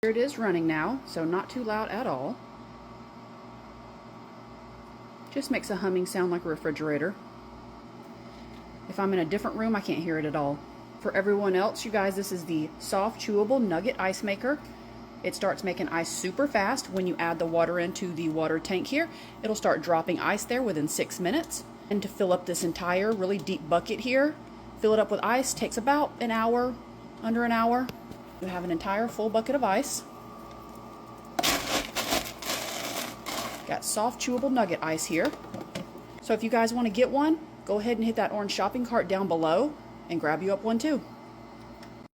Here it is running now, so not too loud at all. Just makes a humming sound like a refrigerator. If I'm in a different room, I can't hear it at all. For everyone else, you guys, this is the soft chewable nugget ice maker. It starts making ice super fast when you add the water into the water tank here. It'll start dropping ice there within 6 minutes. And to fill up this entire really deep bucket here, fill it up with ice, takes about an hour, under an hour. You have an entire full bucket of ice. Got soft chewable nugget ice here. So if you guys want to get one, go ahead and hit that orange shopping cart down below and grab you up one too.